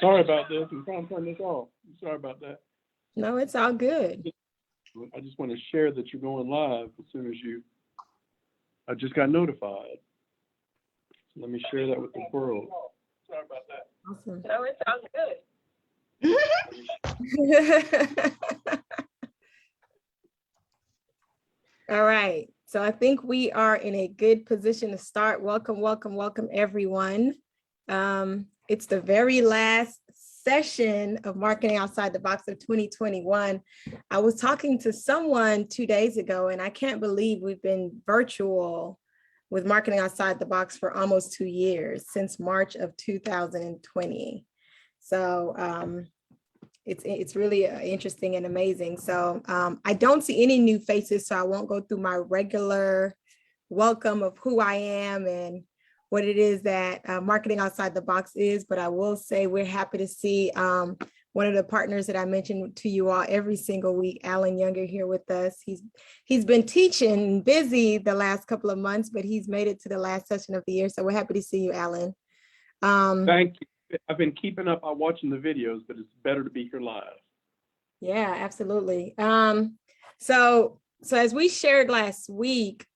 Sorry about this. I'm trying to turn this off. Sorry about that. No, it's all good. I just want to share that you're going live as soon as I just got notified. So let me share that with the world. Sorry about that. Awesome. No, it sounds good. All right. So I think we are in a good position to start. Welcome, welcome, welcome, everyone. It's the very last session of Marketing Outside the Box of 2021. I was talking to someone 2 days ago, and I can't believe we've been virtual with Marketing Outside the Box for almost 2 years, since March of 2020. So it's really interesting and amazing. So I don't see any new faces, so I won't go through my regular welcome of who I am and what it is that Marketing Outside the Box is, but I will say we're happy to see one of the partners that I mentioned to you all every single week, Alan Younger, here with us. He's been teaching, busy the last couple of months, but he's made it to the last session of the year. So we're happy to see you, Alan. Thank you. I've been keeping up on watching the videos, but it's better to be here live. Yeah, absolutely. So as we shared last week,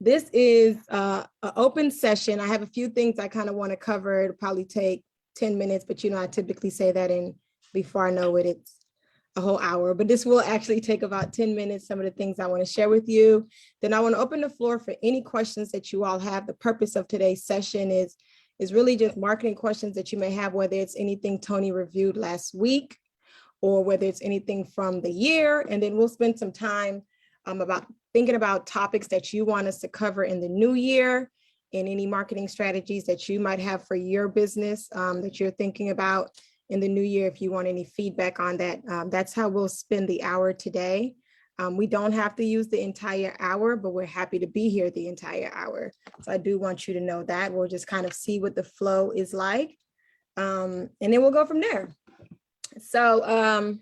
this is an open session. I have a few things I kind of want to cover. It'll probably take 10 minutes, but I typically say that in before I know it, it's a whole hour, but this will actually take about 10 minutes, some of the things I want to share with you. Then I want to open the floor for any questions that you all have. The purpose of today's session is really just marketing questions that you may have, whether it's anything Tony reviewed last week or whether it's anything from the year. And then we'll spend some time about thinking about topics that you want us to cover in the new year and any marketing strategies that you might have for your business that you're thinking about in the new year. If you want any feedback on that, that's how we'll spend the hour today. We don't have to use the entire hour, but we're happy to be here the entire hour. So I do want you to know that. We'll just kind of see what the flow is like. And then we'll go from there. So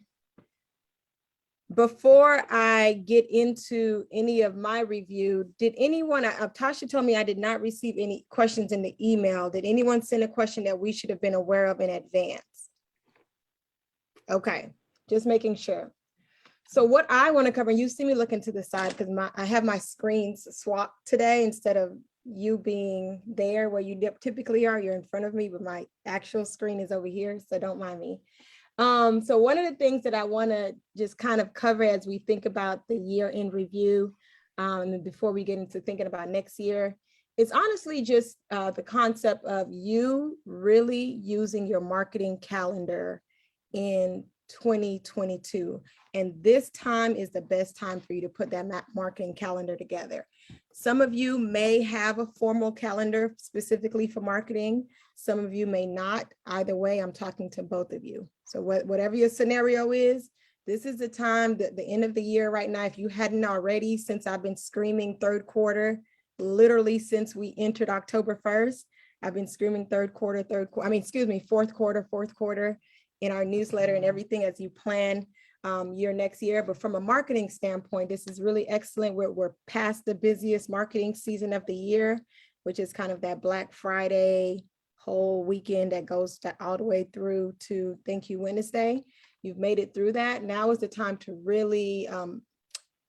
before I get into any of my review, did anyone, Tasha told me I did not receive any questions in the email. Did anyone send a question that we should have been aware of in advance? Okay, just making sure. So what I want to cover, you see me looking to the side because I have my screens swapped today instead of you being there where you typically are. You're in front of me, but my actual screen is over here, so don't mind me. So one of the things that I want to just kind of cover as we think about the year in review, and before we get into thinking about next year, is honestly just the concept of you really using your marketing calendar in 2022. And this time is the best time for you to put that marketing calendar together. Some of you may have a formal calendar specifically for marketing. Some of you may not. Either way, I'm talking to both of you. So whatever your scenario is, this is the time, the end of the year right now. If you hadn't already, since I've been screaming third quarter, literally since we entered October 1st, I've been screaming fourth quarter in our newsletter and everything as you plan your next year. But from a marketing standpoint, this is really excellent. We're past the busiest marketing season of the year, which is kind of that Black Friday whole weekend that goes all the way through to Thank You Wednesday. You've made it through that. Now is the time to really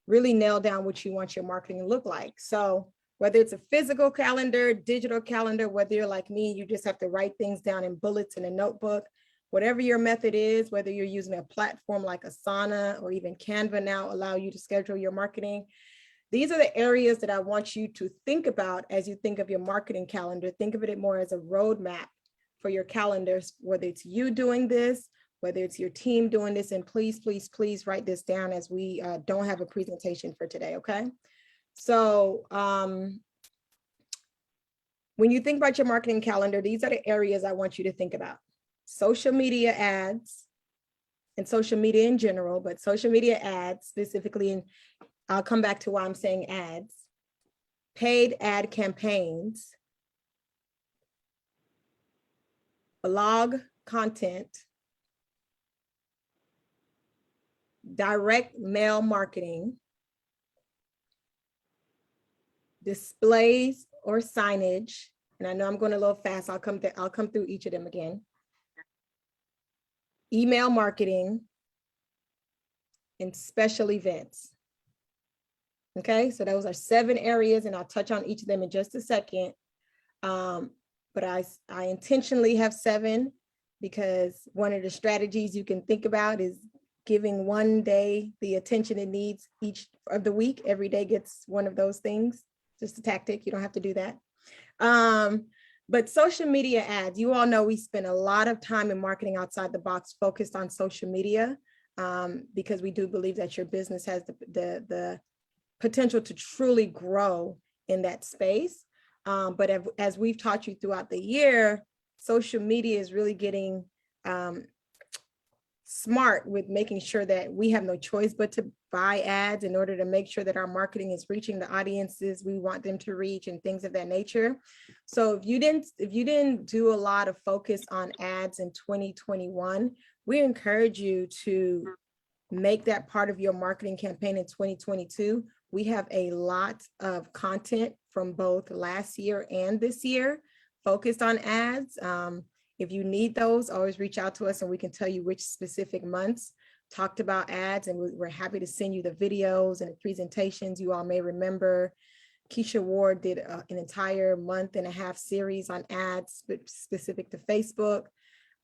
nail down what you want your marketing to look like. So whether it's a physical calendar, digital calendar, whether you're like me, you just have to write things down in bullets in a notebook. Whatever your method is, whether you're using a platform like Asana or even Canva now allow you to schedule your marketing. These are the areas that I want you to think about as you think of your marketing calendar. Think of it more as a roadmap for your calendars, whether it's you doing this, whether it's your team doing this, and please, please, please write this down as we don't have a presentation for today, okay? So when you think about your marketing calendar, these are the areas I want you to think about. Social media ads and social media in general, but social media ads specifically, and I'll come back to why I'm saying ads, paid ad campaigns, blog content, direct mail marketing, displays or signage. And I know I'm going a little fast. I'll come through each of them again. Email marketing and special events. Okay, so those are 7 areas, and I'll touch on each of them in just a second. But I intentionally have 7 because one of the strategies you can think about is giving one day the attention it needs each of the week. Every day gets one of those things. Just a tactic. You don't have to do that. But social media ads, you all know we spend a lot of time in marketing outside the box focused on social media because we do believe that your business has the potential to truly grow in that space. But as we've taught you throughout the year, social media is really getting smart with making sure that we have no choice but to buy ads in order to make sure that our marketing is reaching the audiences we want them to reach and things of that nature. So if you didn't do a lot of focus on ads in 2021, we encourage you to make that part of your marketing campaign in 2022. We have a lot of content from both last year and this year focused on ads. If you need those, always reach out to us and we can tell you which specific months talked about ads, and we're happy to send you the videos and the presentations. You all may remember Keisha Ward did an entire month-and-a-half series on ads specific to Facebook.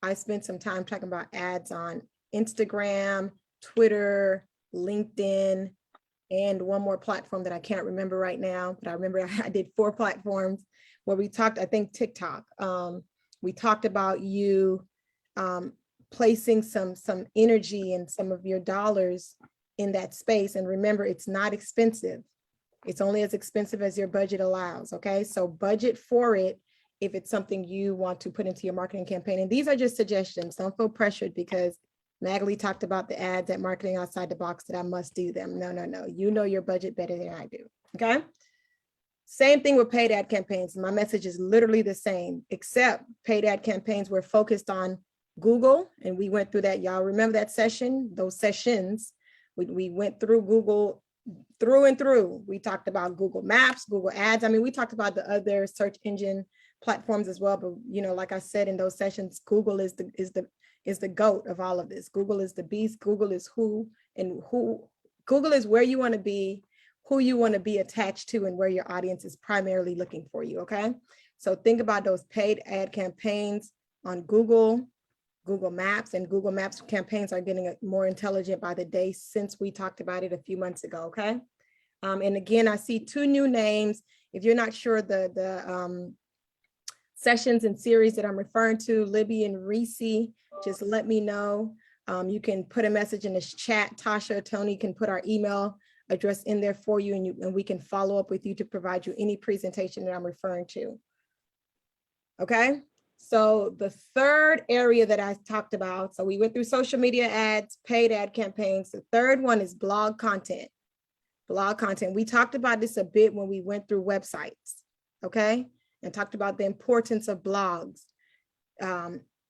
I spent some time talking about ads on Instagram, Twitter, LinkedIn, and one more platform that I can't remember right now, but I remember I did 4 platforms where we talked, I think TikTok. We talked about you placing some energy and some of your dollars in that space. And remember, it's not expensive. It's only as expensive as your budget allows, okay? So budget for it if it's something you want to put into your marketing campaign. And these are just suggestions. Don't feel pressured because Magali talked about the ads at Marketing Outside the Box that I must do them. No. You know your budget better than I do, okay? Same thing with paid ad campaigns. My message is literally the same, except paid ad campaigns were focused on Google, and we went through that. Y'all remember that session, those sessions? We went through Google through and through. We talked about Google Maps, Google Ads. I mean, we talked about the other search engine platforms as well. But you know, like I said in those sessions, Google is the GOAT of all of this. Google is the beast. Google is who. Google is where you want to be, who you want to be attached to, and where your audience is primarily looking for you, okay? So think about those paid ad campaigns on Google, Google Maps, and Google Maps campaigns are getting more intelligent by the day since we talked about it a few months ago, okay? And again, I see 2 new names. If you're not sure the sessions and series that I'm referring to, Libby and Reese, just let me know. You can put a message in this chat. Tasha, Tony can put our email address in there for you, and we can follow up with you to provide you any presentation that I'm referring to. Okay, so the third area that I talked about, so we went through social media ads, paid ad campaigns. The third one is blog content. Blog content. We talked about this a bit when we went through websites, okay, and talked about the importance of blogs.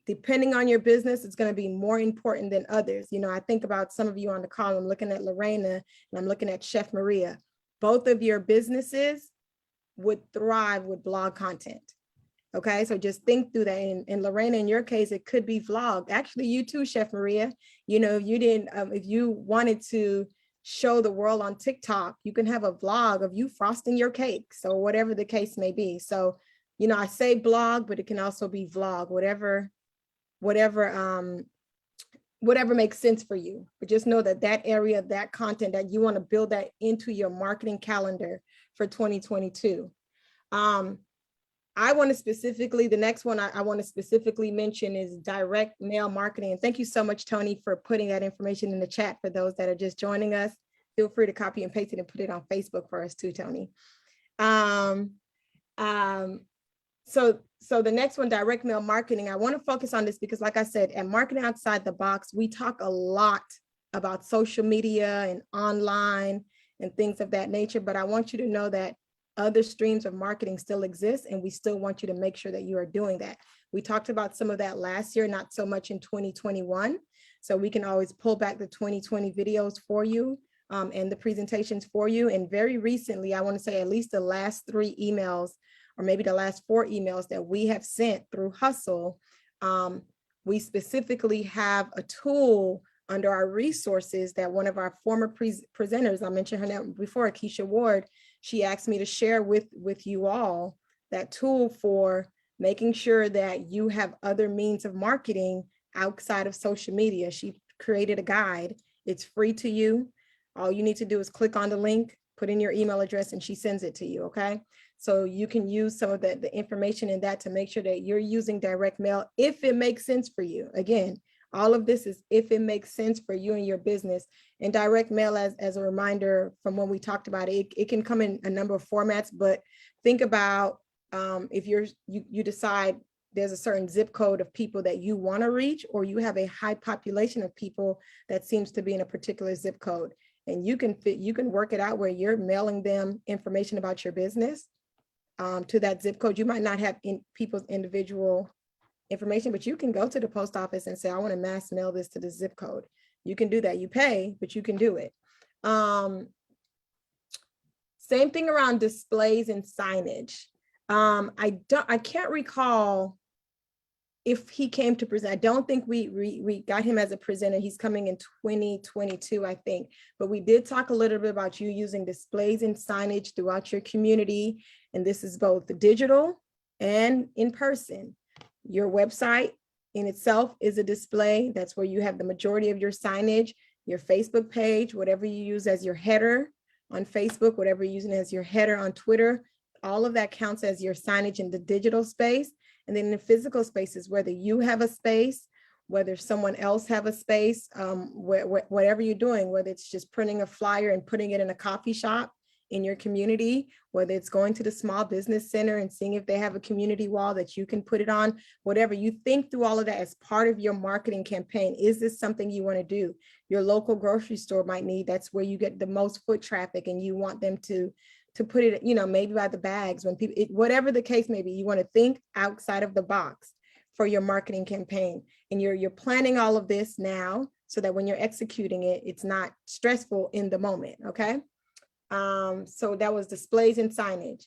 Depending on your business, it's going to be more important than others. You know, I think about some of you on the call. I'm looking at Lorena and I'm looking at Chef Maria. Both of your businesses would thrive with blog content. Okay, so just think through that. And Lorena, in your case, it could be vlog. Actually, you too, Chef Maria. You know, if you wanted to show the world on TikTok, you can have a vlog of you frosting your cakes or whatever the case may be. So, you know, I say blog, but it can also be vlog, whatever makes sense for you. But just know that that area, that content, that you want to build that into your marketing calendar for 2022. I want to specifically, the next one I want to specifically mention is direct mail marketing. And thank you so much, Tony, for putting that information in the chat for those that are just joining us. Feel free to copy and paste it and put it on Facebook for us too, Tony. So the next one, direct mail marketing, I want to focus on this because like I said, at Marketing Outside the Box, we talk a lot about social media and online and things of that nature, but I want you to know that other streams of marketing still exist, and we still want you to make sure that you are doing that. We talked about some of that last year, not so much in 2021. So we can always pull back the 2020 videos for you and the presentations for you. And very recently, I want to say at least the last 3 emails or maybe the last 4 emails that we have sent through Hustle, we specifically have a tool under our resources that one of our former presenters, I mentioned her name before, Keisha Ward, she asked me to share with you all that tool for making sure that you have other means of marketing outside of social media. She created a guide. It's free to you. All you need to do is click on the link, put in your email address, and she sends it to you, okay? So you can use some of the information in that to make sure that you're using direct mail if it makes sense for you. Again, all of this is if it makes sense for you and your business. And direct mail, as a reminder from when we talked about it, it can come in a number of formats, but think about if you decide there's a certain zip code of people that you want to reach, or you have a high population of people that seems to be in a particular zip code, and you can work it out where you're mailing them information about your business to that zip code. You might not have people's individual information, but you can go to the post office and say, I want to mass mail this to the zip code. You can do that. You pay, but you can do it. Same thing around displays and signage. I can't recall if he came to present. I don't think we got him as a presenter. He's coming in 2022, I think. But we did talk a little bit about you using displays and signage throughout your community. And this is both digital and in person. Your website in itself is a display. That's where you have the majority of your signage, your Facebook page, whatever you use as your header on Facebook, whatever you're using as your header on Twitter, all of that counts as your signage in the digital space. And then in the physical spaces, whether you have a space, whether someone else have a space, whatever you're doing, whether it's just printing a flyer and putting it in a coffee shop in your community, whether it's going to the small business center and seeing if they have a community wall that you can put it on, whatever, you think through all of that as part of your marketing campaign. Is this something you want to do? Your local grocery store might need, that's where you get the most foot traffic, and you want them to put it, maybe by the bags when people, whatever the case may be, you want to think outside of the box for your marketing campaign. And you're planning all of this now so that when you're executing it, it's not stressful in the moment, okay? So that was displays and signage.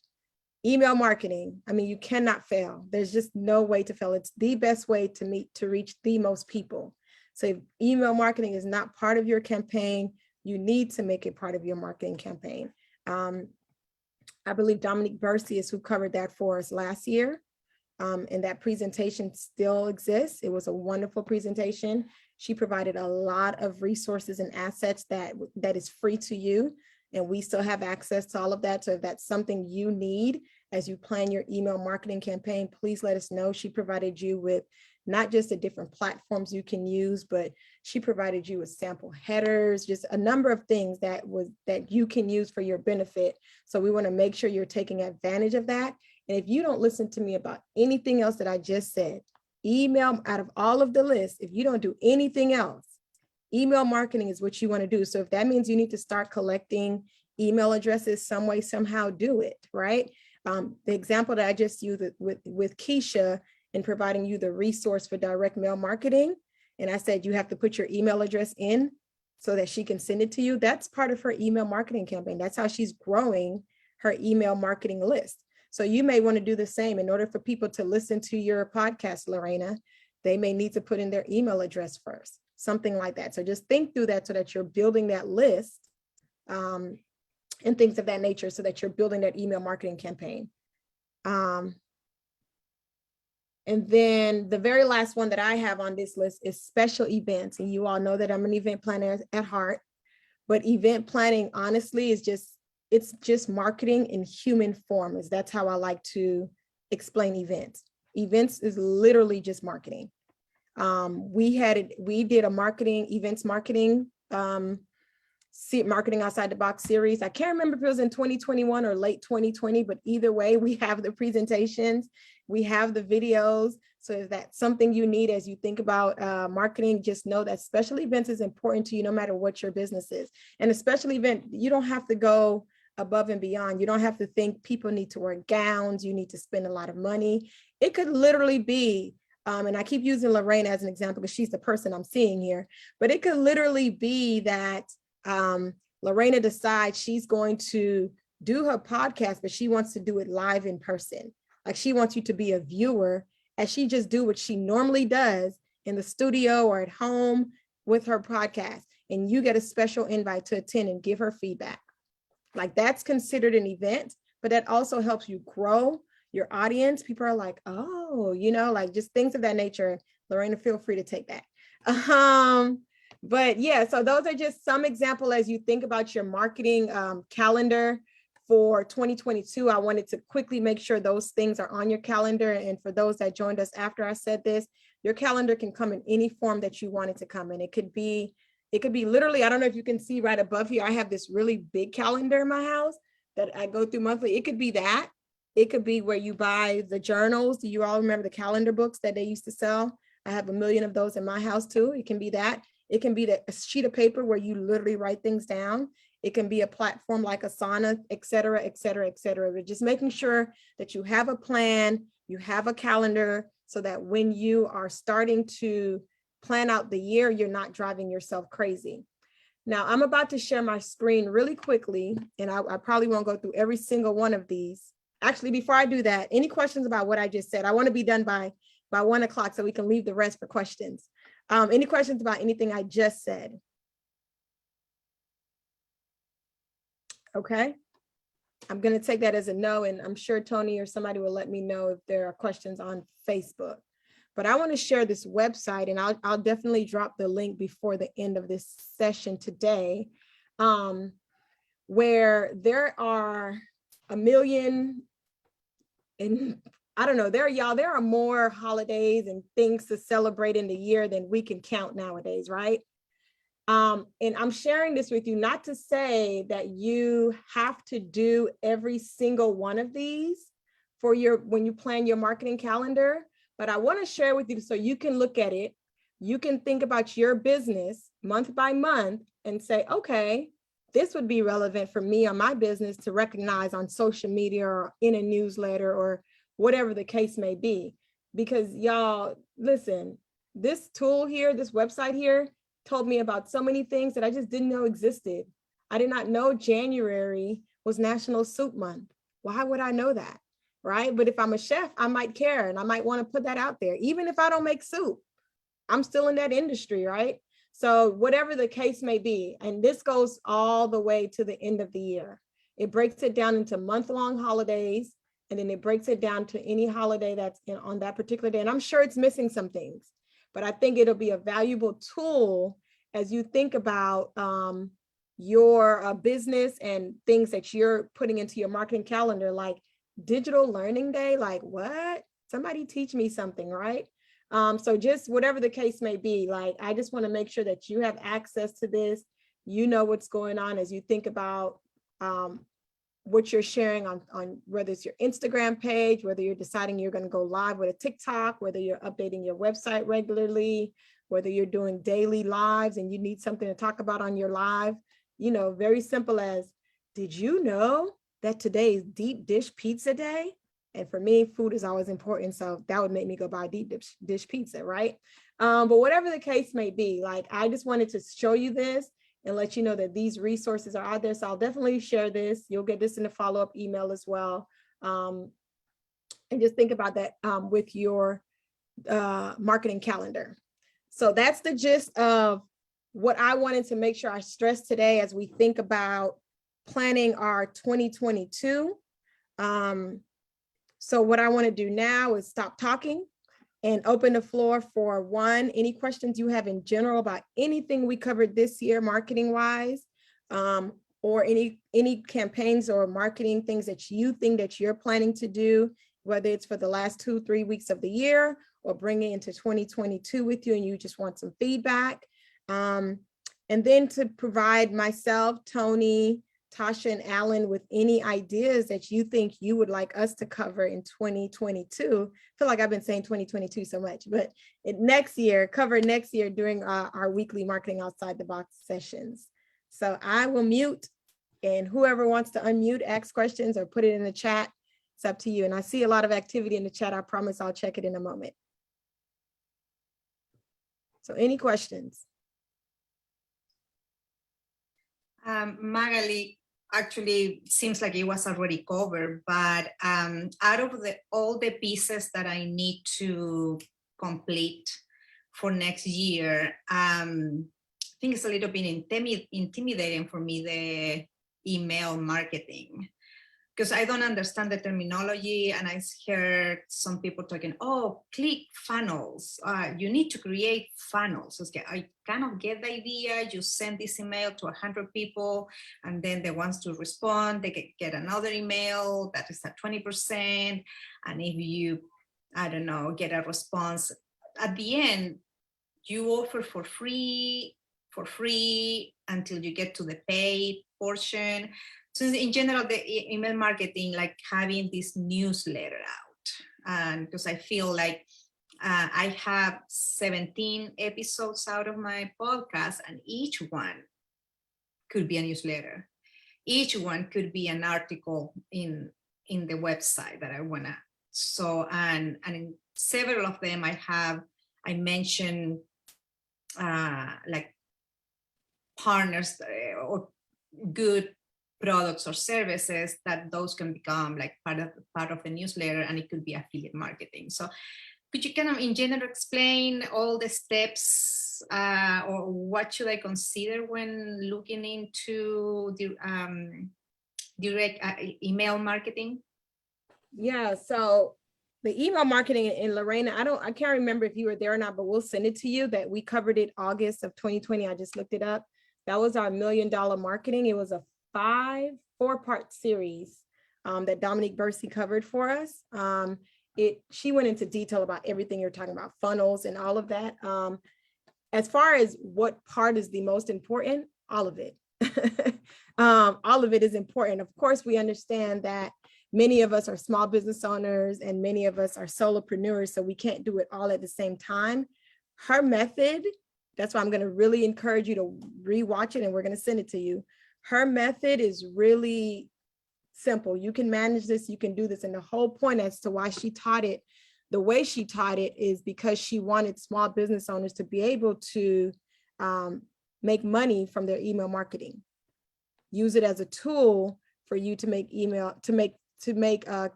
Email marketing, I mean, you cannot fail. There's just no way to fail. It's the best way to reach the most people. So if email marketing is not part of your campaign, you need to make it part of your marketing campaign. I believe Dominique Bercy is who covered that for us last year. And that presentation still exists. It was a wonderful presentation. She provided a lot of resources and assets that is free to you. And we still have access to all of that. So if that's something you need as you plan your email marketing campaign, please let us know. She provided you with not just the different platforms you can use, but she provided you with sample headers, just a number of things that you can use for your benefit. So we want to make sure you're taking advantage of that. And if you don't listen to me about anything else that I just said, email out of all of the lists, if you don't do anything else, email marketing is what you want to do. So if that means you need to start collecting email addresses some way, somehow, do it, right? The example that I just used with Keisha in providing you the resource for direct mail marketing, and I said you have to put your email address in so that she can send it to you. That's part of her email marketing campaign. That's how she's growing her email marketing list. So you may want to do the same. In order for people to listen to your podcast, Lorena, they may need to put in their email address first, something like that. So just think through that so that you're building that list and things of that nature so that you're building that email marketing campaign. And then the very last one that I have on this list is special events. And you all know that I'm an event planner at heart, but event planning, honestly, it's just marketing in human form. That's how I like to explain events. Events is literally just marketing. We did a events marketing, marketing outside the box series. I can't remember if it was in 2021 or late 2020, but either way, we have the presentations, we have the videos. So if that's something you need as you think about marketing, just know that special events is important to you no matter what your business is. And a special event, you don't have to go above and beyond. You don't have to think people need to wear gowns, you need to spend a lot of money. It could literally be, and I keep using Lorena as an example because she's the person I'm seeing here, but it could literally be that Lorena decides she's going to do her podcast, but she wants to do it live in person. Like she wants you to be a viewer as she just do what she normally does in the studio or at home with her podcast. And you get a special invite to attend and give her feedback. Like that's considered an event, but that also helps you grow your audience. People are like, oh, you know, like just things of that nature. Lorena, feel free to take that. But yeah, so those are just some example as you think about your marketing calendar for 2022. I wanted to quickly make sure those things are on your calendar. And for those that joined us after I said this, your calendar can come in any form that you want it to come in. It could be literally, I don't know if you can see right above here, I have this really big calendar in my house that I go through monthly. It could be that. It could be where you buy the journals. Do you all remember the calendar books that they used to sell? I have a million of those in my house too. It can be that. It can be a sheet of paper where you literally write things down. It can be a platform like Asana, et cetera, et cetera, et cetera. But just making sure that you have a plan, you have a calendar, so that when you are starting to plan out the year, you're not driving yourself crazy. Now, I'm about to share my screen really quickly, and I probably won't go through every single one of these. Actually, before I do that, any questions about what I just said? I want to be done by 1 o'clock so we can leave the rest for questions. Any questions about anything I just said? Okay. I'm going to take that as a no, and I'm sure Tony or somebody will let me know if there are questions on Facebook. But I want to share this website, and I'll definitely drop the link before the end of this session today, where there are a million, and I don't know, there are more holidays and things to celebrate in the year than we can count nowadays, right? And I'm sharing this with you not to say that you have to do every single one of these for when you plan your marketing calendar, but I want to share with you so you can look at it. You can think about your business month by month and say, okay, this would be relevant for me on my business to recognize on social media or in a newsletter or whatever the case may be. Because y'all, listen, this tool here, this website here, told me about so many things that I just didn't know existed. I did not know January was National Soup Month. Why would I know that, right? But if I'm a chef, I might care and I might want to put that out there. Even if I don't make soup, I'm still in that industry, right? So whatever the case may be, and this goes all the way to the end of the year. It breaks it down into month-long holidays, and then it breaks it down to any holiday that's on that particular day. And I'm sure it's missing some things, but I think it'll be a valuable tool as you think about your business and things that you're putting into your marketing calendar, like digital learning day, like what? Somebody teach me something, right? So just whatever the case may be, like, I just want to make sure that you have access to this, you know what's going on as you think about what you're sharing on whether it's your Instagram page, whether you're deciding you're going to go live with a TikTok, whether you're updating your website regularly, whether you're doing daily lives and you need something to talk about on your live, you know, very simple as, did you know that today is deep dish pizza day? And for me, food is always important. So that would make me go buy deep dish pizza, right? But whatever the case may be, like, I just wanted to show you this and let you know that these resources are out there. So I'll definitely share this. You'll get this in a follow-up email as well. And just think about that with your marketing calendar. So that's the gist of what I wanted to make sure I stress today as we think about planning our 2022. So what I want to do now is stop talking and open the floor for any questions you have in general about anything we covered this year, marketing wise, or any campaigns or marketing things that you think that you're planning to do, whether it's for the last 2-3 weeks of the year or bringing into 2022 with you and you just want some feedback. And then to provide myself, Tony, Tasha, and Alan with any ideas that you think you would like us to cover in 2022. I feel like I've been saying 2022 so much, but cover next year during our weekly Marketing Outside the Box sessions. So I will mute, and whoever wants to unmute, ask questions or put it in the chat, it's up to you. And I see a lot of activity in the chat. I promise I'll check it in a moment. So any questions? Magali, actually seems like it was already covered, but out of all the pieces that I need to complete for next year, I think it's a little bit intimidating for me, the email marketing, because I don't understand the terminology, and I heard some people talking, oh, click funnels. You need to create funnels. Okay, I kind of get the idea. You send this email to 100 people, and then the ones to respond, they get another email that is at 20%. And if you, I don't know, get a response, at the end, you offer for free until you get to the paid portion. So in general, the email marketing, like having this newsletter out, and because I feel like I have 17 episodes out of my podcast, and each one could be a newsletter. Each one could be an article in the website that I wanna. So and in several of them, I mentioned like partners or good products or services, that those can become like part of the newsletter, and it could be affiliate marketing. So could you kind of in general explain all the steps, or what should I consider when looking into the direct email marketing? Yeah, so the email marketing in Lorena, I can't remember if you were there or not, but we'll send it to you, that we covered it August of 2020. I just looked it up. That was our $1 million marketing. It was a 4-part series that Dominique Bursey covered for us. She went into detail about everything you're talking about, funnels and all of that. As far as what part is the most important, all of it. All of it is important. Of course, we understand that many of us are small business owners and many of us are solopreneurs, so we can't do it all at the same time. Her method, that's why I'm going to really encourage you to rewatch it, and we're going to send it to you. Her method is really simple. You can manage this, you can do this. And the whole point as to why she taught it, the way she taught it, is because she wanted small business owners to be able to make money from their email marketing. Use it as a tool for you to make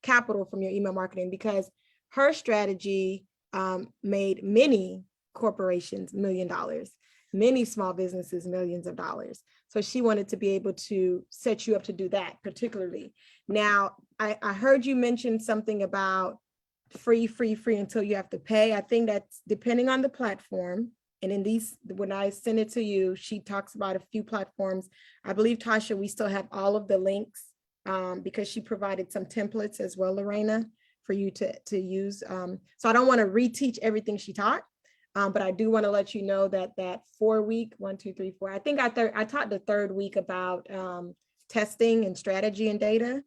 capital from your email marketing, because her strategy made many corporations $1 million, many small businesses millions of dollars. So she wanted to be able to set you up to do that particularly. Now, I heard you mention something about free until you have to pay. I think that's depending on the platform. And in these, when I send it to you, she talks about a few platforms. I believe, Tasha, we still have all of the links because she provided some templates as well, Lorena, for you to use. So I don't want to reteach everything she taught, but I do want to let you know that that 4-week, 1, 2, 3, 4, I think I taught the 3rd week about testing and strategy and data,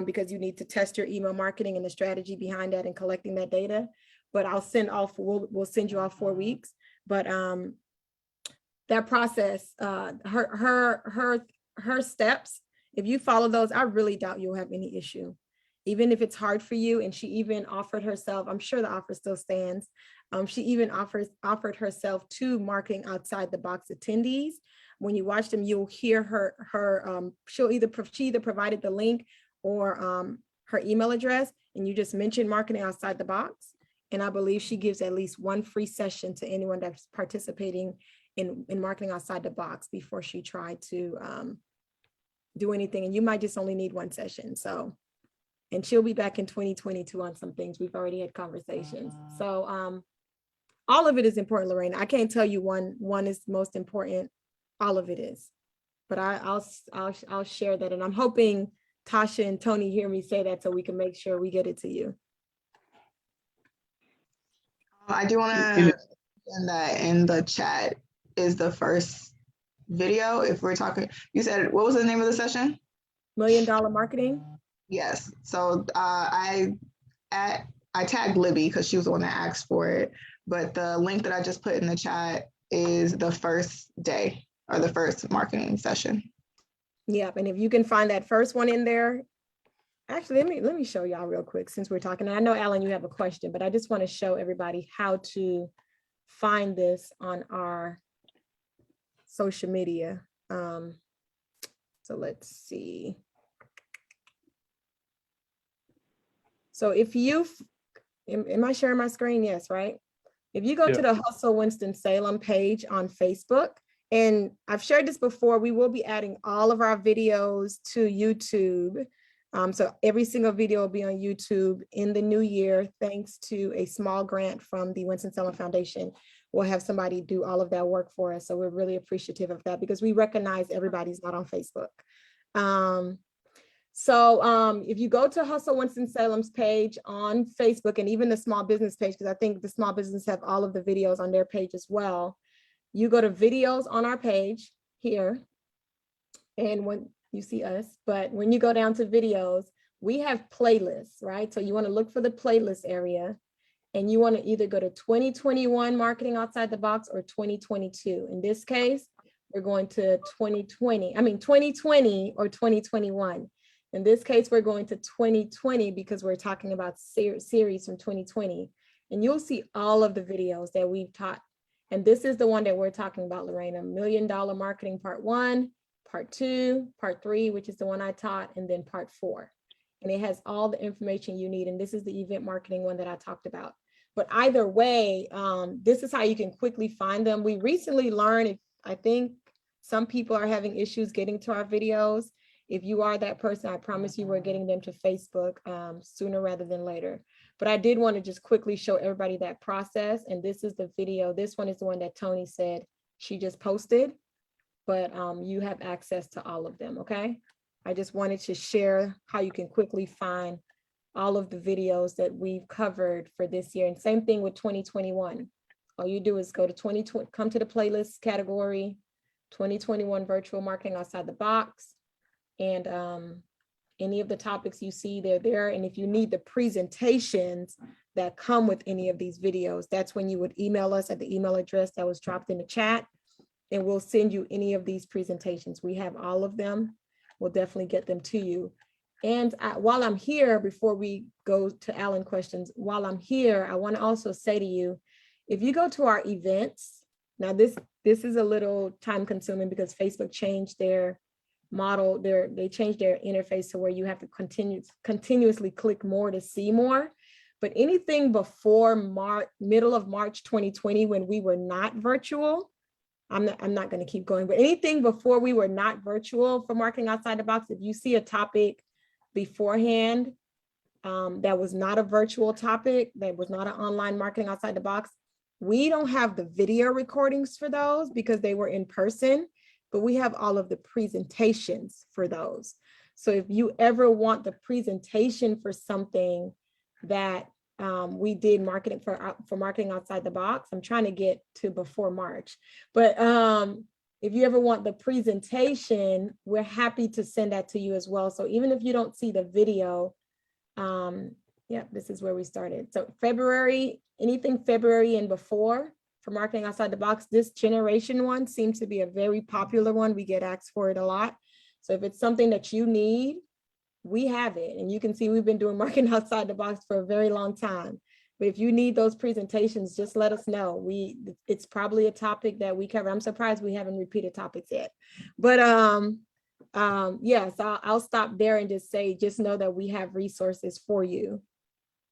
because you need to test your email marketing and the strategy behind that and collecting that data. But we'll send you all 4 weeks. But that process, her steps, if you follow those, I really doubt you'll have any issue, even if it's hard for you. And she even offered herself, I'm sure the offer still stands. She even offered herself to marketing outside the box attendees. When you watch them, you'll hear she either provided the link or her email address, and you just mentioned marketing outside the box. And I believe she gives at least 1 free session to anyone that's participating in marketing outside the box before she tried to do anything. And you might just only need 1 session. So, and she'll be back in 2022 on some things. We've already had conversations. So all of it is important, Lorena. I can't tell you one is most important. All of it is. But I'll share that. And I'm hoping Tasha and Tony hear me say that so we can make sure we get it to you. I do want to send that in the chat is the first video. If we're talking, you said, what was the name of the session? $1 Million Marketing. Yes. So I tagged Libby because she was the one that asked for it. But the link that I just put in the chat is the first day or the first marketing session. Yep. And if you can find that first one in there. Actually, let me show y'all real quick since we're talking. And I know, Alan, you have a question, but I just want to show everybody how to find this on our social media. So let's see. So if you, am I sharing my screen? Yes, right? If you go to the Hustle Winston-Salem page on Facebook, and I've shared this before, we will be adding all of our videos to YouTube. So every single video will be on YouTube in the new year, thanks to a small grant from the Winston-Salem Foundation. We'll have somebody do all of that work for us. So we're really appreciative of that because we recognize everybody's not on Facebook. If you go to Hustle Winston-Salem's page on Facebook and even the small business page, because I think the small business have all of the videos on their page as well. You go to videos on our page here, and when you see us, but when you go down to videos, we have playlists, right? So you want to look for the playlist area, and you want to either go to 2021 Marketing Outside the Box or 2022. In this case, we're going to 2020 or 2021. In this case, we're going to 2020 because we're talking about series from 2020. And you'll see all of the videos that we've taught. And this is the one that we're talking about, Lorena, $1 Million Marketing Part 1, Part 2, Part 3, which is the one I taught, and then Part 4. And it has all the information you need. And this is the event marketing one that I talked about. But either way, this is how you can quickly find them. We recently learned, I think some people are having issues getting to our videos. If you are that person, I promise you we're getting them to Facebook sooner rather than later. But I did want to just quickly show everybody that process. And this is the video. This one is the one that Tony said she just posted, but you have access to all of them, okay? I just wanted to share how you can quickly find all of the videos that we've covered for this year. And same thing with 2021. All you do is go to 2020, come to the playlist category, 2021 Virtual Marketing Outside the Box. And any of the topics you see, they're there. And if you need the presentations that come with any of these videos, that's when you would email us at the email address that was dropped in the chat, and we'll send you any of these presentations. We have all of them. We'll definitely get them to you. And while I'm here, before we go to Alan questions, while I'm here, I want to also say to you, if you go to our events, now this is a little time consuming because Facebook changed their model, they changed their interface to where you have to continuously click more to see more. But anything before middle of March 2020, when we were not virtual, I'm not going to keep going, but anything before we were not virtual for Marketing Outside the Box, if you see a topic beforehand that was not a virtual topic, that was not an online Marketing Outside the Box, we don't have the video recordings for those because they were in person, but we have all of the presentations for those. So if you ever want the presentation for something that we did marketing for Marketing Outside the Box, I'm trying to get to before March, but if you ever want the presentation, we're happy to send that to you as well. So even if you don't see the video, yeah, this is where we started. So February, anything February and before for Marketing Outside the Box, this generation one seems to be a very popular one. We get asked for it a lot. So if it's something that you need, we have it. And you can see we've been doing Marketing Outside the Box for a very long time. But if you need those presentations, just let us know. It's probably a topic that we cover. I'm surprised we haven't repeated topics yet. But yes, I'll stop there and just say, just know that we have resources for you.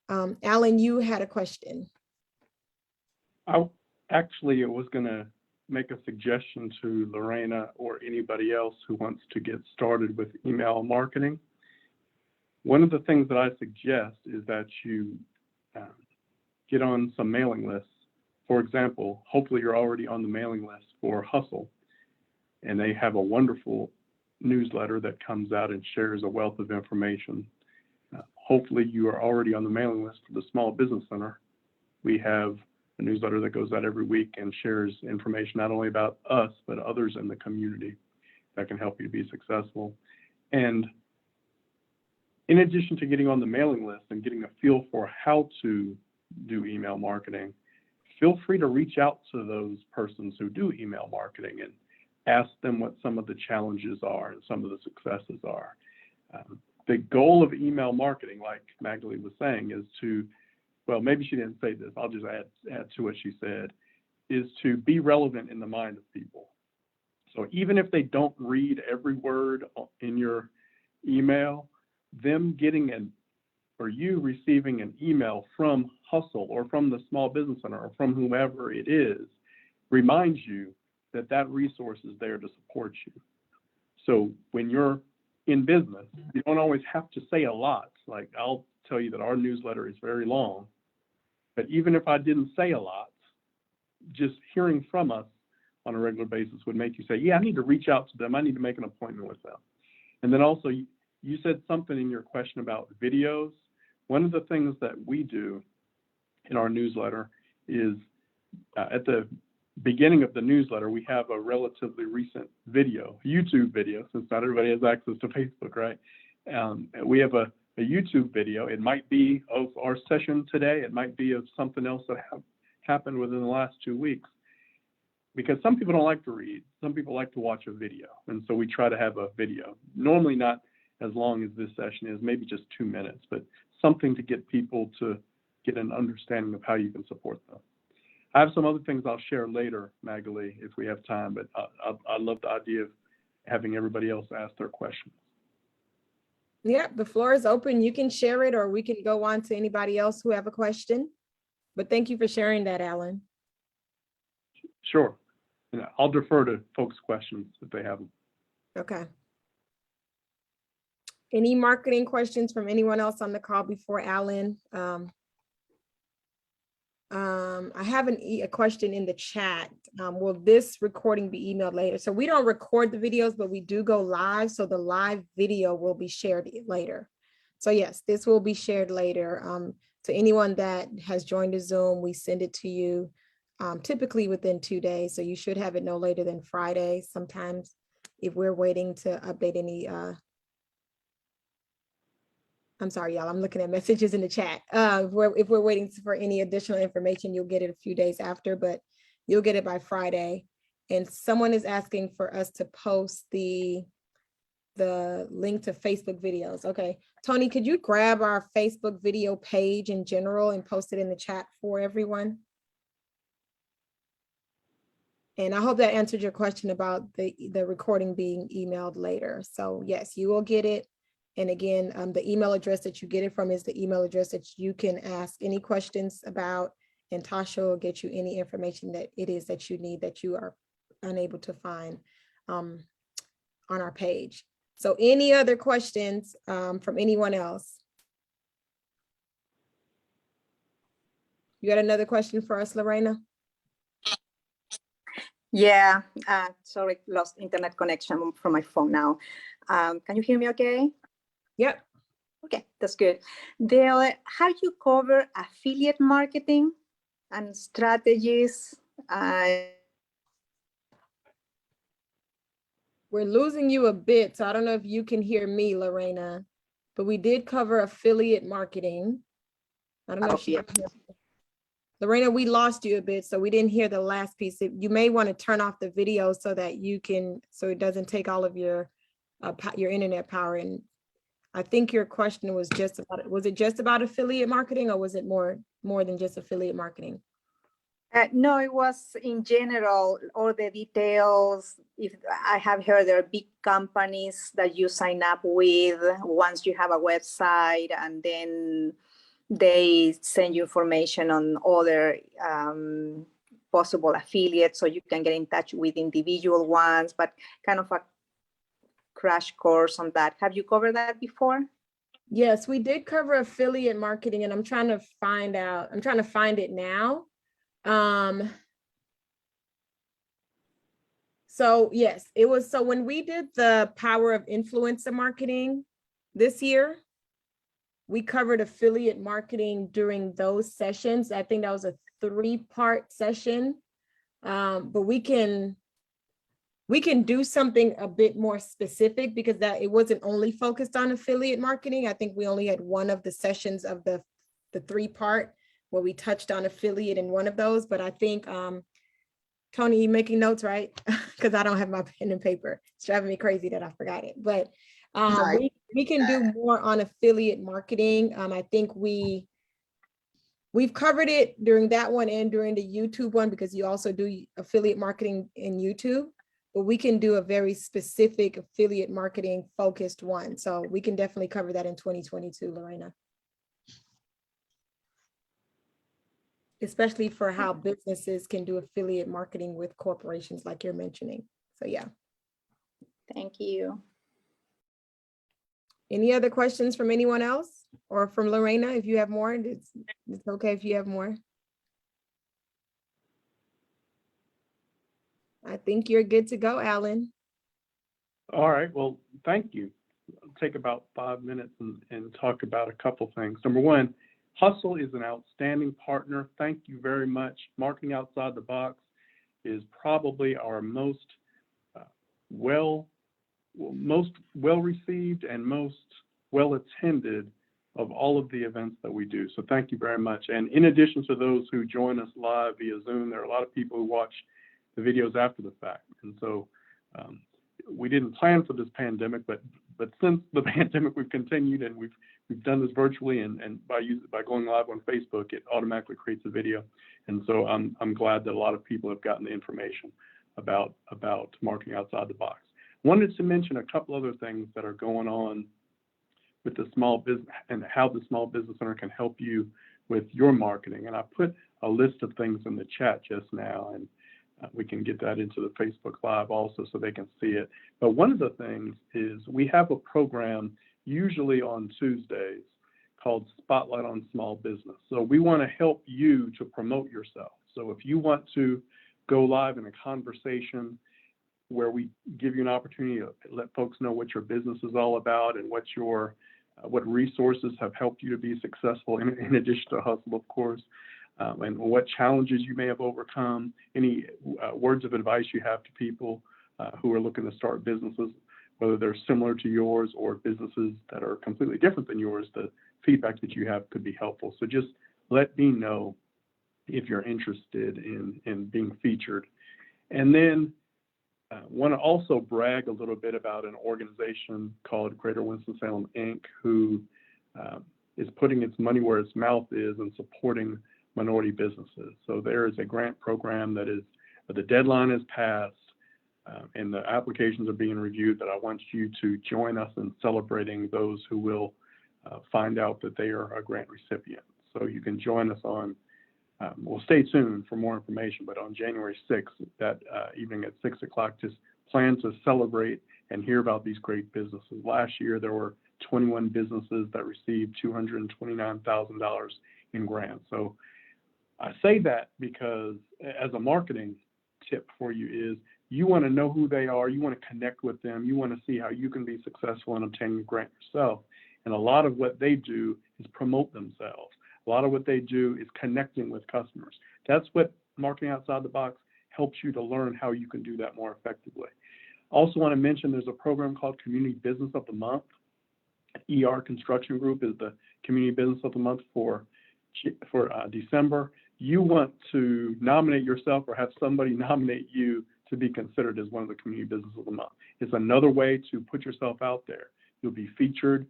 Alan, you had a question. I was going to make a suggestion to Lorena or anybody else who wants to get started with email marketing. One of the things that I suggest is that you get on some mailing lists. For example, hopefully you're already on the mailing list for Hustle, and they have a wonderful newsletter that comes out and shares a wealth of information. Hopefully you are already on the mailing list for the Small Business Center. We have a newsletter that goes out every week and shares information not only about us, but others in the community that can help you to be successful. And in addition to getting on the mailing list and getting a feel for how to do email marketing, feel free to reach out to those persons who do email marketing and ask them what some of the challenges are and some of the successes are. The goal of email marketing, like Magdalene was saying, is to, well, maybe she didn't say this, I'll just add to what she said, is to be relevant in the mind of people. So even if they don't read every word in your email, them getting or you receiving an email from Hustle or from the Small Business Center or from whomever it is reminds you that that resource is there to support you. So when you're in business, you don't always have to say a lot. Like, I'll tell you that our newsletter is very long, but even if I didn't say a lot, just hearing from us on a regular basis would make you say, yeah, I need to reach out to them. I need to make an appointment with them. And then also, you said something in your question about videos. One of the things that we do in our newsletter is at the beginning of the newsletter, we have a relatively recent video, YouTube video, since not everybody has access to Facebook, right? We have a YouTube video. It might be of our session today. It might be of something else that happened within the last 2 weeks. Because some people don't like to read. Some people like to watch a video. And so we try to have a video. Normally not as long as this session is, maybe just 2 minutes, but something to get people to get an understanding of how you can support them. I have some other things I'll share later, Magali, if we have time, but I love the idea of having everybody else ask their questions. Yeah, the floor is open. You can share it, or we can go on to anybody else who have a question. But thank you for sharing that, Alan. Sure. And I'll defer to folks' questions if they have them. Okay. Any marketing questions from anyone else on the call before Alan? I have a question in the chat. Will this recording be emailed later? So we don't record the videos, but we do go live. So the live video will be shared later. So yes, this will be shared later. To anyone that has joined the Zoom, we send it to you typically within 2 days. So you should have it no later than Friday. Sometimes if we're waiting to update any, I'm sorry, y'all, I'm looking at messages in the chat. If we're waiting for any additional information, you'll get it a few days after, but you'll get it by Friday. And someone is asking for us to post the link to Facebook videos. Okay, Tony, could you grab our Facebook video page in general and post it in the chat for everyone? And I hope that answered your question about the recording being emailed later. So yes, you will get it. And again, the email address that you get it from is the email address that you can ask any questions about, and Tasha will get you any information that it is that you need that you are unable to find on our page. So any other questions from anyone else? You got another question for us, Lorena? Yeah, sorry, lost internet connection from my phone now. Can you hear me okay? Yep. Okay, that's good. How do you cover affiliate marketing and strategies? We're losing you a bit, so I don't know if you can hear me, Lorena, but we did cover affiliate marketing. I don't know if she can hear me. Lorena, we lost you a bit, so we didn't hear the last piece. You may want to turn off the video so that you can, so it doesn't take all of your internet power. And I think your question was just about, was it just about affiliate marketing, or was it more than just affiliate marketing? No, it was in general, all the details. If I have heard there are big companies that you sign up with once you have a website, and then they send you information on other possible affiliates, so you can get in touch with individual ones, but kind of a crash course on that. Have you covered that before? Yes, we did cover affiliate marketing, and I'm trying to find it now. So yes, it was, so when we did the power of influencer marketing this year, we covered affiliate marketing during those sessions. I think that was a 3-part session, but we can do something a bit more specific, because that it wasn't only focused on affiliate marketing. I think we only had one of the sessions of the 3-part where we touched on affiliate in one of those. But I think, Tony, you making notes, right? Because I don't have my pen and paper. It's driving me crazy that I forgot it. But we can do more on affiliate marketing. I think we've covered it during that one and during the YouTube one, because you also do affiliate marketing in YouTube. but we can do a very specific affiliate marketing focused one. So we can definitely cover that in 2022, Lorena. Especially for how businesses can do affiliate marketing with corporations like you're mentioning. So yeah. Thank you. Any other questions from anyone else or from Lorena? If you have more, it's okay if you have more. I think you're good to go, Alan. All right, well, thank you. I'll take about 5 minutes and talk about a couple things. Number one, Hustle is an outstanding partner. Thank you very much. Marketing Outside the Box is probably our most well-received and most well-attended of all of the events that we do. So thank you very much. And in addition to those who join us live via Zoom, there are a lot of people who watch the videos after the fact. And so we didn't plan for this pandemic, but since the pandemic, we've continued and we've done this virtually, and by going live on Facebook, it automatically creates a video. And so I'm glad that a lot of people have gotten the information about Marketing Outside the Box. Wanted to mention a couple other things that are going on with the small business and how the small business owner can help you with your marketing. And I put a list of things in the chat just now, and we can get that into the Facebook Live also so they can see it. But one of the things is we have a program usually on Tuesdays called Spotlight on Small Business. So we want to help you to promote yourself. So if you want to go live in a conversation where we give you an opportunity to let folks know what your business is all about and what resources have helped you to be successful in addition to Hustle, of course, and what challenges you may have overcome, any words of advice you have to people who are looking to start businesses, whether they're similar to yours or businesses that are completely different than yours, the feedback that you have could be helpful. So just let me know if you're interested in being featured. And then want to also brag a little bit about an organization called Greater Winston-Salem, Inc., who is putting its money where its mouth is and supporting minority businesses. So there is a grant program that is, the deadline is passed and the applications are being reviewed, but I want you to join us in celebrating those who will find out that they are a grant recipient. So you can join us on, well, stay tuned for more information, but on January 6th, that evening at 6 o'clock, just plan to celebrate and hear about these great businesses. Last year, there were 21 businesses that received $229,000 in grants. So I say that because as a marketing tip for you is you want to know who they are, you want to connect with them, you want to see how you can be successful in obtaining a grant yourself. And a lot of what they do is promote themselves. A lot of what they do is connecting with customers. That's what Marketing Outside the Box helps you to learn how you can do that more effectively. Also want to mention there's a program called Community Business of the Month. ER Construction Group is the Community Business of the Month for December. You want to nominate yourself or have somebody nominate you to be considered as one of the Community Business of the Month. It's another way to put yourself out there. You'll be featured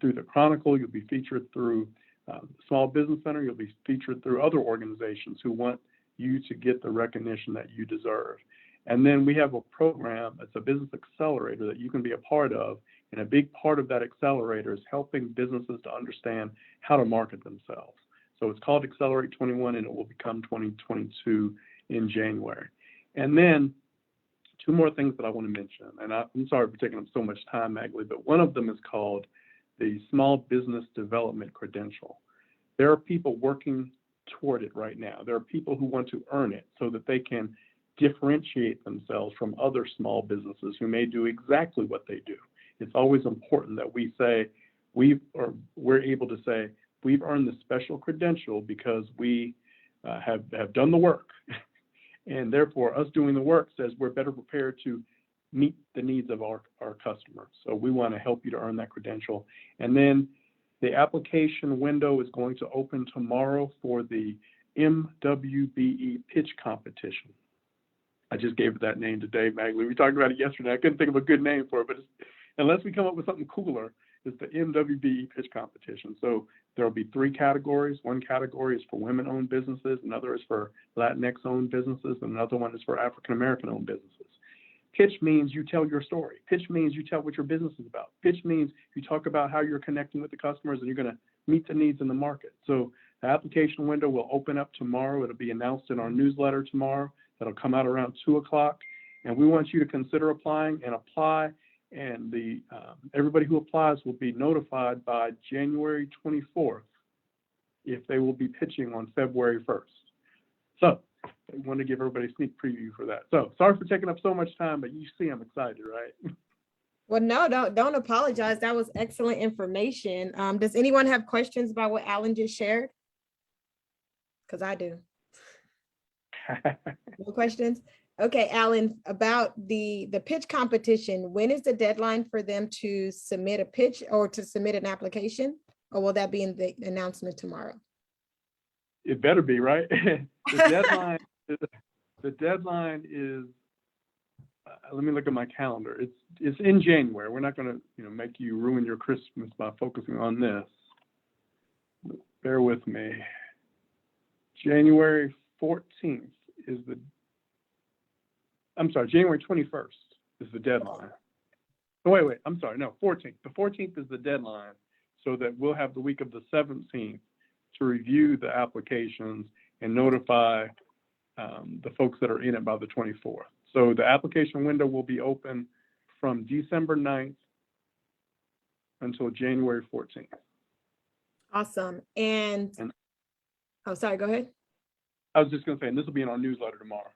through the Chronicle, you'll be featured through Small Business Center, you'll be featured through other organizations who want you to get the recognition that you deserve. And then we have a program, it's a business accelerator that you can be a part of. And a big part of that accelerator is helping businesses to understand how to market themselves. So it's called Accelerate 21 and it will become 2022 in January. And then two more things that I want to mention. And I'm sorry for taking up so much time, Magley, but one of them is called the Small Business Development Credential. There are people working toward it right now. There are people who want to earn it so that they can differentiate themselves from other small businesses who may do exactly what they do. It's always important that we say, we're able to say, we've earned the special credential because we have done the work. And therefore, us doing the work says we're better prepared to meet the needs of our customers. So we want to help you to earn that credential. And then the application window is going to open tomorrow for the MWBE pitch competition. I just gave it that name today, Magley. We talked about it yesterday. I couldn't think of a good name for it, but unless we come up with something cooler, it's the MWBE pitch competition. So there will be three categories. One category is for women-owned businesses, another is for Latinx-owned businesses, and another one is for African-American-owned businesses. Pitch means you tell your story. Pitch means you tell what your business is about. Pitch means you talk about how you're connecting with the customers and you're going to meet the needs in the market. So the application window will open up tomorrow. It'll be announced in our newsletter tomorrow. That'll come out around 2 o'clock. And we want you to consider applying and apply. And everybody who applies will be notified by January 24th if they will be pitching on February 1st. So I want to give everybody a sneak preview for that. So sorry for taking up so much time, but you see I'm excited, right? Well, no, don't apologize. That was excellent information. Does anyone have questions about what Alan just shared? Because I do. No questions? Okay, Alan, about the pitch competition, when is the deadline for them to submit a pitch or to submit an application? Or will that be in the announcement tomorrow? It better be, right? The deadline is, let me look at my calendar. It's in January. We're not going to, make you ruin your Christmas by focusing on this. Bear with me. January 14th is January 21st is the deadline. Oh, wait, I'm sorry, no, 14th. The 14th is the deadline, so that we'll have the week of the 17th to review the applications and notify the folks that are in it by the 24th. So the application window will be open from December 9th until January 14th. Awesome. And oh, sorry, go ahead. I was just going to say, and this will be in our newsletter tomorrow.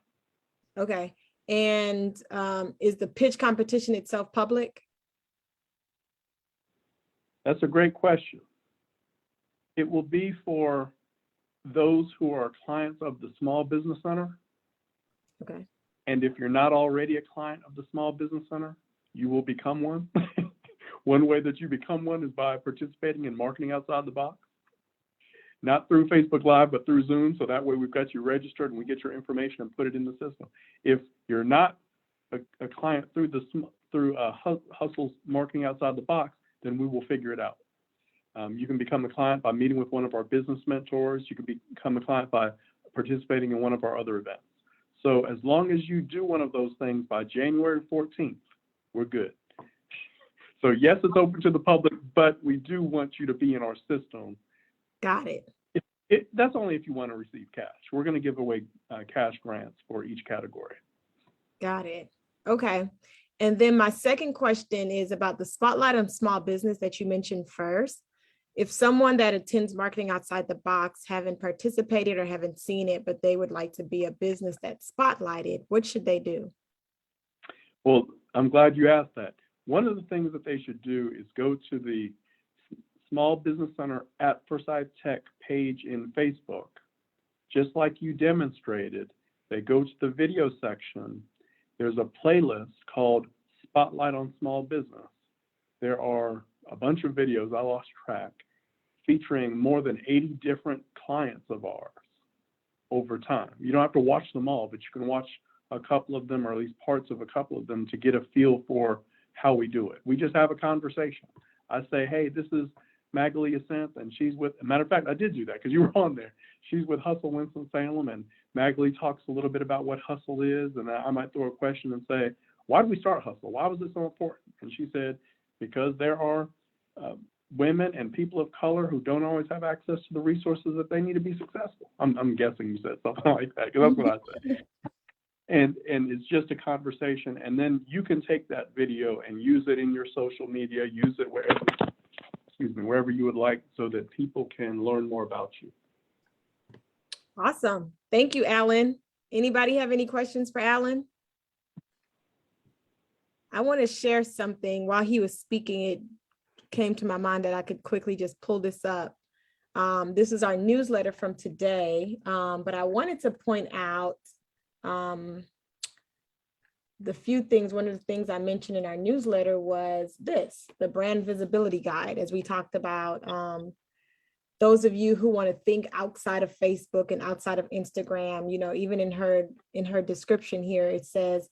Okay. And is the pitch competition itself public? That's a great question. It will be for those who are clients of the Small Business Center. Okay. And if you're not already a client of the Small Business Center, you will become one. One way that you become one is by participating in Marketing Outside the Box. Not through Facebook Live, but through Zoom. So that way we've got you registered and we get your information and put it in the system. If you're not a client through Hustle's Marketing Outside the Box, then we will figure it out. You can become a client by meeting with one of our business mentors. You can become a client by participating in one of our other events. So as long as you do one of those things by January 14th, we're good. So yes, it's open to the public, but we do want you to be in our system. Got it. That's only if you want to receive cash. We're going to give away cash grants for each category. Got it. Okay. And then my second question is about the Spotlight on Small Business that you mentioned first. If someone that attends Marketing Outside the Box haven't participated or haven't seen it, but they would like to be a business that's spotlighted, what should they do? Well, I'm glad you asked that. One of the things that they should do is go to the Small Business Center at Forsyth Tech page in Facebook. Just like you demonstrated, they go to the video section. There's a playlist called Spotlight on Small Business. There are a bunch of videos, I lost track, featuring more than 80 different clients of ours over time. You don't have to watch them all, but you can watch a couple of them, or at least parts of a couple of them, to get a feel for how we do it. We just have a conversation. I say, hey, this is Magali Ascent, and she's with, matter of fact, I did do that because you were on there. She's with Hustle Winston-Salem, and Magali talks a little bit about what Hustle is, and I might throw a question and say, why did we start Hustle? Why was it so important? And she said, because there are women and people of color who don't always have access to the resources that they need to be successful. I'm guessing you said something like that, because that's what I said. And it's just a conversation, and then you can take that video and use it in your social media, use it wherever you would like, so that people can learn more about you. Awesome. Thank you, Alan. Anybody have any questions for Alan? I want to share something. While he was speaking, it came to my mind that I could quickly just pull this up. This is our newsletter from today, but I wanted to point out the few things. One of the things I mentioned in our newsletter was this, the brand visibility guide, as we talked about. Those of you who want to think outside of Facebook and outside of Instagram, even in her description here, it says,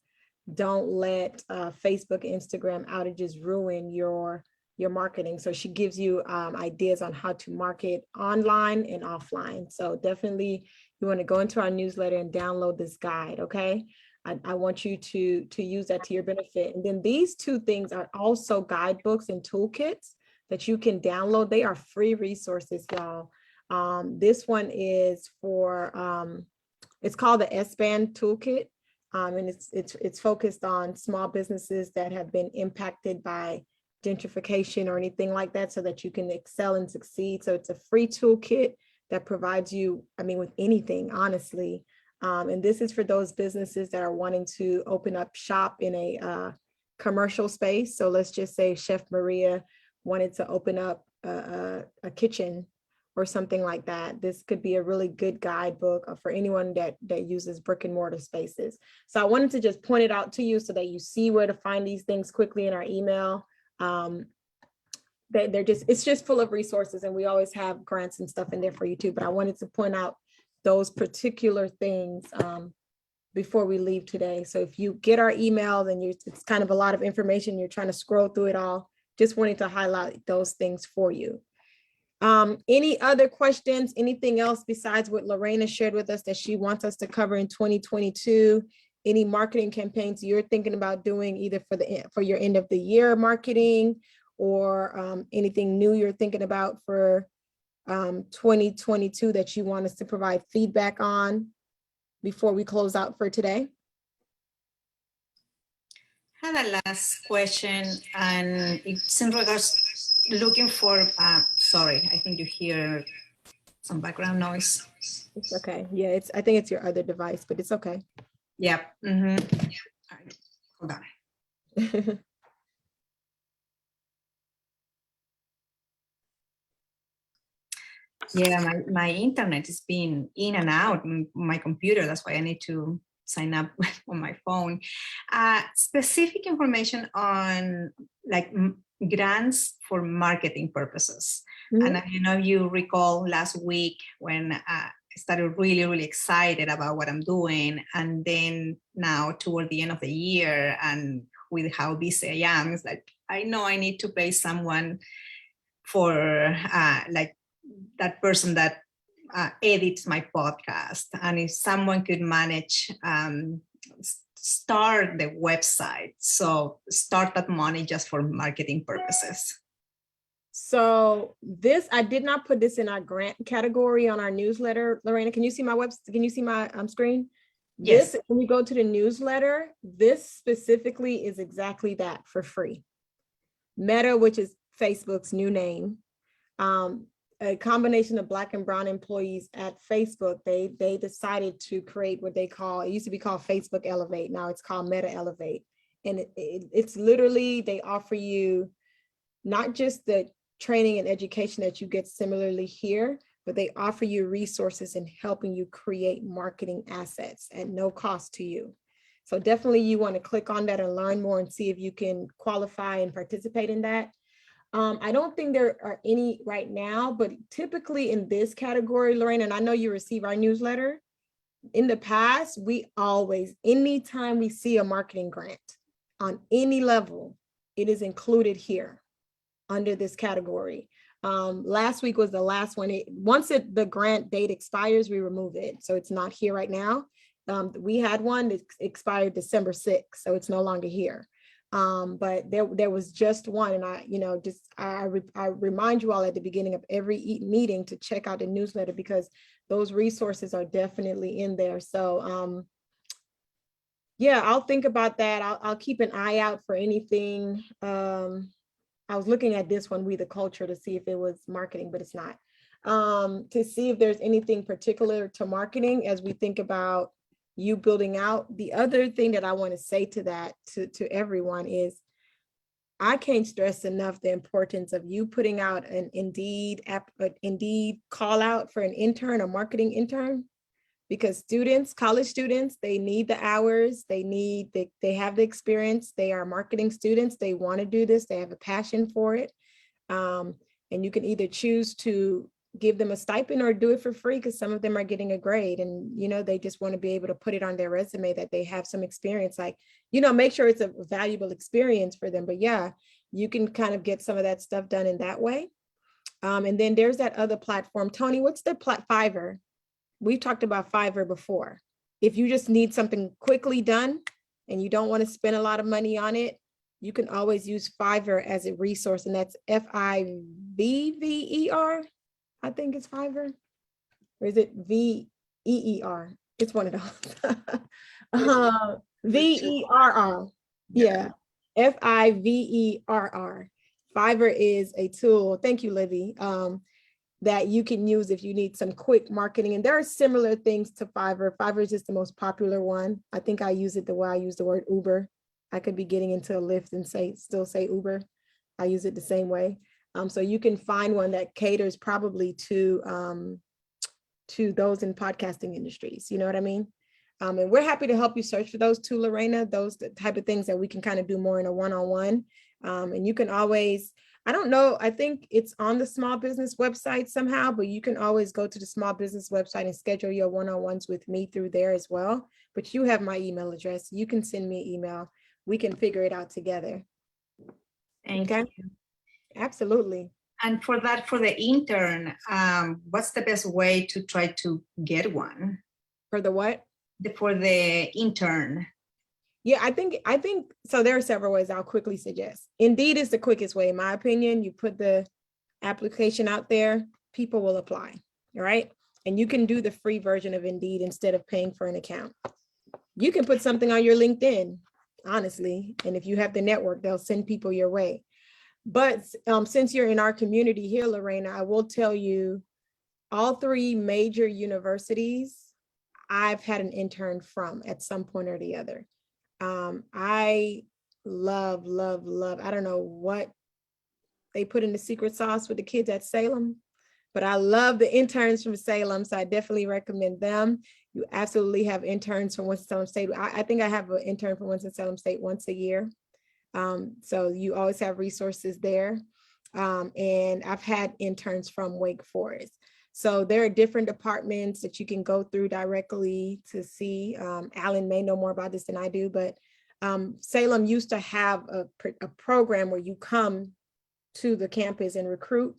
don't let Facebook, Instagram outages ruin your marketing. So she gives you ideas on how to market online and offline. So definitely you want to go into our newsletter and download this guide, okay? I want you to use that to your benefit. And then these two things are also guidebooks and toolkits that you can download. They are free resources, y'all. This one is for, it's called the S-Band Toolkit. And it's focused on small businesses that have been impacted by gentrification or anything like that, so that you can excel and succeed. So it's a free toolkit that provides you, I mean, with anything, honestly. And this is for those businesses that are wanting to open up shop in a commercial space. So let's just say Chef Maria wanted to open up a kitchen or something like that. This could be a really good guidebook for anyone that uses brick and mortar spaces. So I wanted to just point it out to you so that you see where to find these things quickly in our email. It's just full of resources, and we always have grants and stuff in there for you too. But I wanted to point out those particular things before we leave today. So if you get our email, then it's kind of a lot of information. You're trying to scroll through it all. Just wanted to highlight those things for you. Any other questions? Anything else besides what Lorena shared with us that she wants us to cover in 2022? Any marketing campaigns you're thinking about doing, either for your end of the year marketing, or anything new you're thinking about for 2022 that you want us to provide feedback on before we close out for today? I have a last question, and it's in regards looking for, sorry, I think you hear some background noise. It's okay. Yeah, I think it's your other device, but it's okay. Yep. Mm-hmm. Hold on. Yeah, my internet is being in and out on my computer. That's why I need to sign up on my phone. Specific information on like grants for marketing purposes. Mm-hmm. And you recall last week when I started really excited about what I'm doing. And then now toward the end of the year, and with how busy I am, it's like, I know I need to pay someone for like that person that edits my podcast. And if someone could manage, start the website. So start that money just for marketing purposes. So this, I did not put this in our grant category on our newsletter. Lorena, can you see my website? Can you see my screen? Yes. This, when you go to the newsletter, this specifically is exactly that, for free. Meta, which is Facebook's new name, a combination of Black and Brown employees at Facebook, they decided to create what they call, it used to be called Facebook Elevate. Now it's called Meta Elevate. And it's literally, they offer you not just the training and education that you get similarly here, but they offer you resources in helping you create marketing assets at no cost to you. So definitely you want to click on that and learn more and see if you can qualify and participate in that. I don't think there are any right now, but typically in this category, Lorraine, and I know you receive our newsletter, in the past, we always, anytime we see a marketing grant on any level, it is included here under this category. Last week was the last one. Once the grant date expires, we remove it. So it's not here right now. We had one that expired December 6th, so it's no longer here. But there was just one, and I remind you all at the beginning of every meeting to check out the newsletter, because those resources are definitely in there. So yeah, I'll think about that. I'll keep an eye out for anything. I was looking at this one, We the Culture, to see if it was marketing, but it's not. To see if there's anything particular to marketing as we think about you building out. The other thing that I want to say to that, to everyone, is I can't stress enough the importance of you putting out an Indeed call out for an intern, a marketing intern, because students, college students, they need the hours, they have the experience, they are marketing students, they want to do this, they have a passion for it. And you can either choose to give them a stipend or do it for free, because some of them are getting a grade, and they just want to be able to put it on their resume that they have some experience, like make sure it's a valuable experience for them. But yeah, you can kind of get some of that stuff done in that way. And then there's that other platform. Tony, what's the Fiverr? We've talked about Fiverr before. if you just need something quickly done and you don't want to spend a lot of money on it, you can always use Fiverr as a resource, and that's Fiverr. I think it's Fiverr, or is it Veer? It's one of those. Verr. Yeah, Fiverr. Fiverr is a tool. Thank you, Libby. That you can use if you need some quick marketing. And there are similar things to Fiverr. Fiverr is just the most popular one. I think I use it the way I use the word Uber. I could be getting into a Lyft and still say Uber. I use it the same way. So you can find one that caters probably to those in podcasting industries. You know what I mean? And we're happy to help you search for those too, Lorena, those type of things that we can kind of do more in a one-on-one. And you can always, I don't know, I think it's on the small business website somehow, but you can always go to the small business website and schedule your one-on-ones with me through there as well. But you have my email address. You can send me an email. We can figure it out together. Thank Okay. you. Absolutely. And for the intern, what's the best way to try to get one? For the what? For the intern. Yeah, I think so. There are several ways I'll quickly suggest. Indeed is the quickest way, in my opinion. You put the application out there, people will apply, all right? And you can do the free version of Indeed instead of paying for an account. You can put something on your LinkedIn, honestly, and if you have the network, they'll send people your way. But since you're in our community here, Lorena, I will tell you, all three major universities I've had an intern from at some point or the other. I love, I don't know what they put in the secret sauce with the kids at Salem, but I love the interns from Salem, so I definitely recommend them. You absolutely have interns from Winston-Salem State. I think I have an intern from Winston-Salem State once a year. So you always have resources there. And I've had interns from Wake Forest. So there are different departments that you can go through directly to see. Alan may know more about this than I do, but Salem used to have a program where you come to the campus and recruit,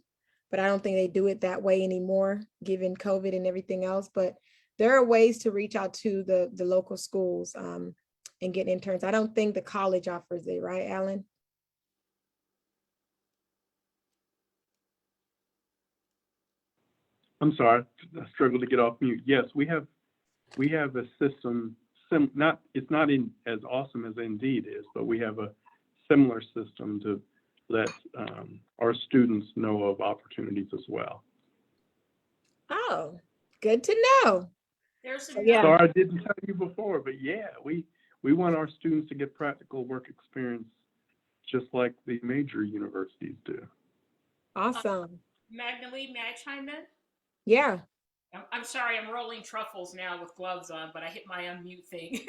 but I don't think they do it that way anymore, given COVID and everything else. But there are ways to reach out to the local schools and get interns. I don't think the college offers it, right, Alan? I'm sorry, I struggled to get off mute. Yes, we have a system, it's not as awesome as Indeed is, but we have a similar system to let our students know of opportunities as well. Oh, good to know. There's Yeah. Sorry, I didn't tell you before, but yeah, we want our students to get practical work experience just like the major universities do. Awesome. Magna Lee, may I chime in? Yeah. I'm sorry, I'm rolling truffles now with gloves on, but I hit my unmute thing.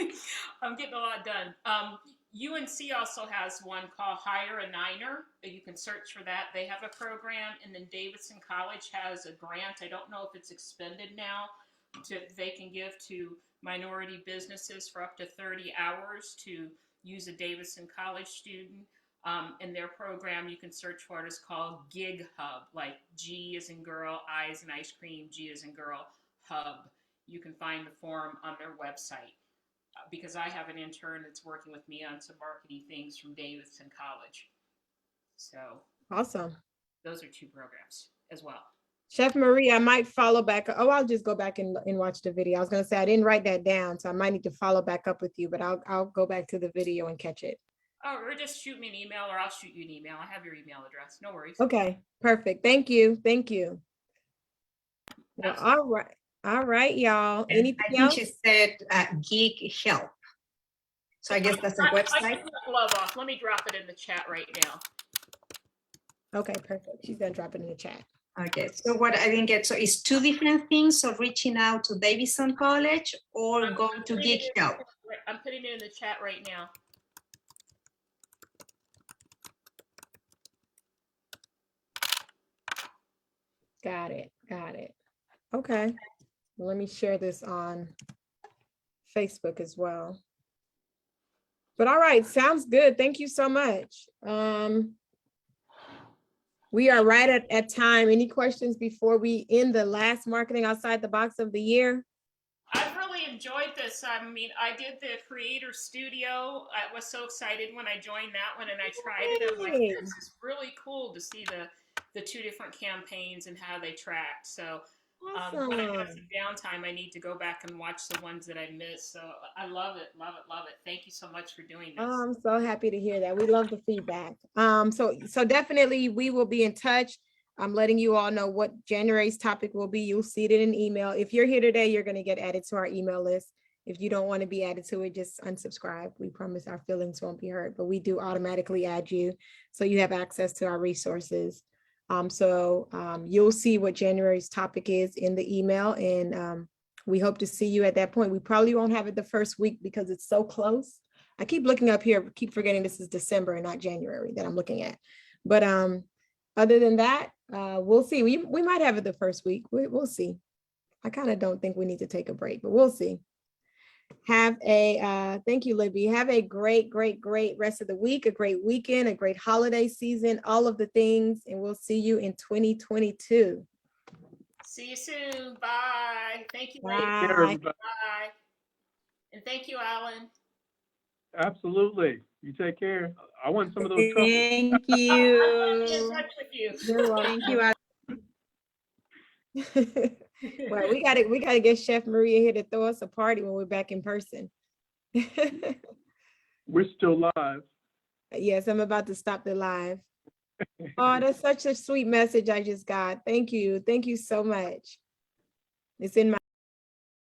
I'm getting a lot done. UNC also has one called Hire a Niner. You can search for that. They have a program, and then Davidson College has a grant. I don't know if it's expended now. They can give to minority businesses for up to 30 hours to use a Davidson College student. In their program, you can search for it. It's called Gig Hub, like G as in girl, I as in ice cream, G as in girl, Hub. You can find the form on their website. Because I have an intern that's working with me on some marketing things from Davidson College. So Awesome. those are two programs as well. Chef Marie, I might follow back. Oh, I'll just go back and watch the video. I was going to say I didn't write that down, so I might need to follow back up with you, but I'll go back to the video and catch it. Oh, or just shoot me an email, or I'll shoot you an email. I have your email address. No worries. Okay, perfect. Thank you. Thank you. Well, all right, y'all. Anything I think else? she said Geek Help. So I guess that's a I website. took the glove off. Let me drop it in the chat right now. Okay, perfect. She's gonna drop it in the chat. Okay, so what I didn't get, so it's two different things. So reaching out to Davidson College or I'm going to putting Geek it in- Help. I'm putting it in the chat right now. Got it. Got it. Okay. Let me share this on Facebook as well. But all right, sounds good. Thank you so much. We are right at time. Any questions before we end the last marketing outside the box of the year? I've really enjoyed this. I mean, I did the Creator Studio. I was so excited when I joined that one and I tried it. I'm like, Yay. this is really cool to see the two different campaigns and how they tracked. So when I have Awesome. some downtime, I need to go back and watch the ones that I missed. So I love it, love it, love it. Thank you so much for doing this. Oh, I'm so happy to hear that. We love the feedback. So definitely we will be in touch. I'm letting you all know what January's topic will be. You'll see it in an email. If you're here today, you're going to get added to our email list. If you don't want to be added to it, just unsubscribe. We promise our feelings won't be hurt, but we do automatically add you so you have access to our resources. You'll see what January's topic is in the email, and we hope to see you at that point. We probably won't have it the first week because it's so close. I keep looking up here, keep forgetting this is December and not January that I'm looking at. But other than that, we'll see. We might have it the first week. We'll see. I kind of don't think we need to take a break, but we'll see. Thank you, Libby. Have a great rest of the week, a great weekend, a great holiday season, all of the things, and we'll see you in 2022. See you soon. Bye. Thank you, Bye. ladies. Take care, everybody. Bye. And thank you, Alan. Absolutely. You take care. I want some of those truffles. Thank I'll be in you. touch with you. You're welcome. Thank you. Well, we gotta get Chef Maria here to throw us a party when we're back in person. We're still live. Yes, I'm about to stop the live. Oh, that's such a sweet message I just got. Thank you. Thank you so much. It's in my